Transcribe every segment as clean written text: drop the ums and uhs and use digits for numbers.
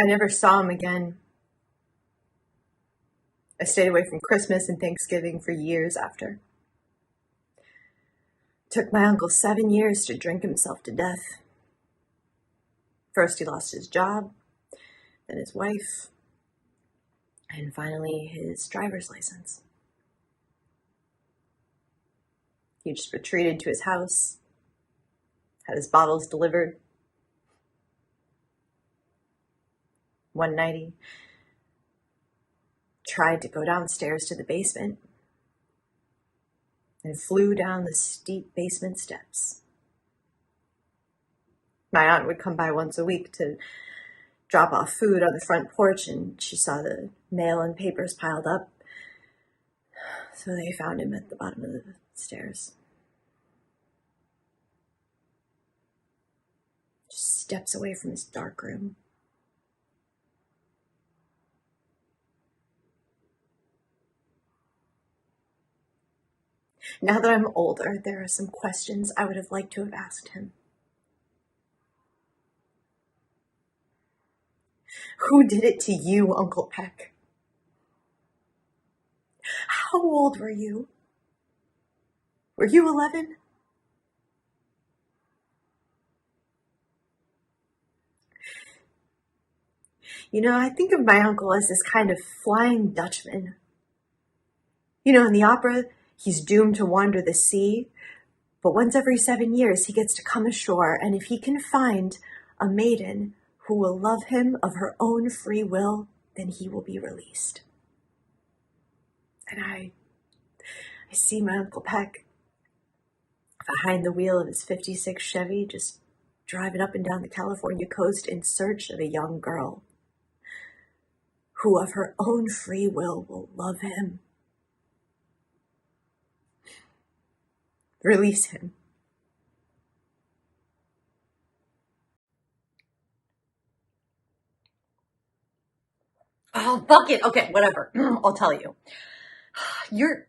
I never saw him again. I stayed away from Christmas and Thanksgiving for years after. It took my uncle 7 years to drink himself to death. First he lost his job, then his wife, and finally his driver's license. He just retreated to his house, had his bottles delivered. One night he tried to go downstairs to the basement and flew down the steep basement steps. My aunt would come by once a week to drop off food on the front porch, and she saw the mail and papers piled up. So they found him at the bottom of the stairs. Just steps away from his dark room. Now that I'm older, there are some questions I would have liked to have asked him. Who did it to you, Uncle Peck? How old were you? Were you 11? You know, I think of my uncle as this kind of Flying Dutchman. You know, in the opera, he's doomed to wander the sea, but once every 7 years he gets to come ashore, and if he can find a maiden who will love him of her own free will, then he will be released. And I see my Uncle Peck behind the wheel of his 56 Chevy, just driving up and down the California coast in search of a young girl who of her own free will love him. Release him. Oh, fuck it. Okay, whatever. I'll tell you. You're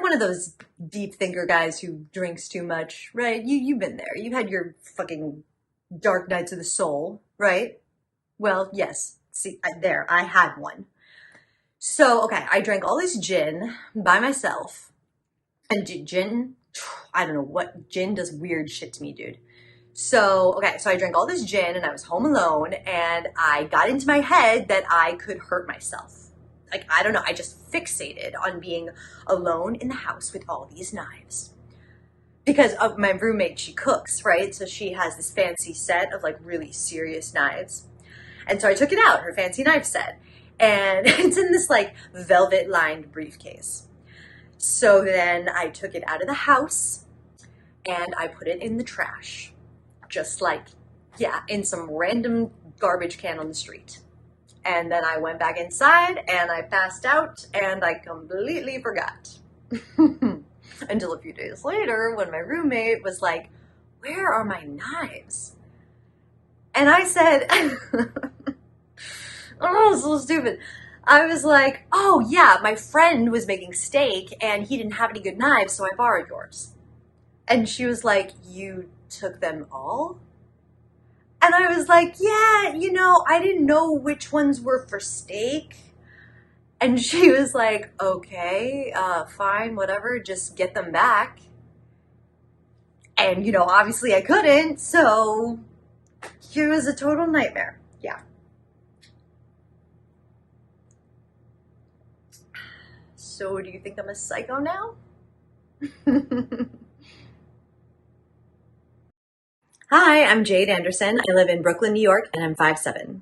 one of those deep thinker guys who drinks too much, right? You've been there. You had your fucking dark nights of the soul, right? Well, yes. See, I had one. So, okay, I drank all this gin by myself. And gin, I don't know what, gin does weird shit to me, dude. So I drank all this gin and I was home alone, and I got into my head that I could hurt myself. Like, I don't know, I just fixated on being alone in the house with all these knives. Because of my roommate, she cooks, right? So she has this fancy set of like really serious knives. And so I took it out, her fancy knife set, and it's in this like velvet lined briefcase. So then I took it out of the house and I put it in the trash. Just like, yeah, in some random garbage can on the street. And then I went back inside and I passed out and I completely forgot. Until a few days later when my roommate was like, "Where are my knives?" And I said, oh, so stupid. I was like, "Oh yeah, my friend was making steak and he didn't have any good knives, so I borrowed yours." And she was like, "You took them all?" And I was like, "Yeah, you know, I didn't know which ones were for steak." And she was like, "Okay, fine, whatever, just get them back." And, you know, obviously I couldn't, so it was a total nightmare. Yeah. So do you think I'm a psycho now? Hi, I'm Jade Anderson. I live in Brooklyn, New York, and I'm 5'7".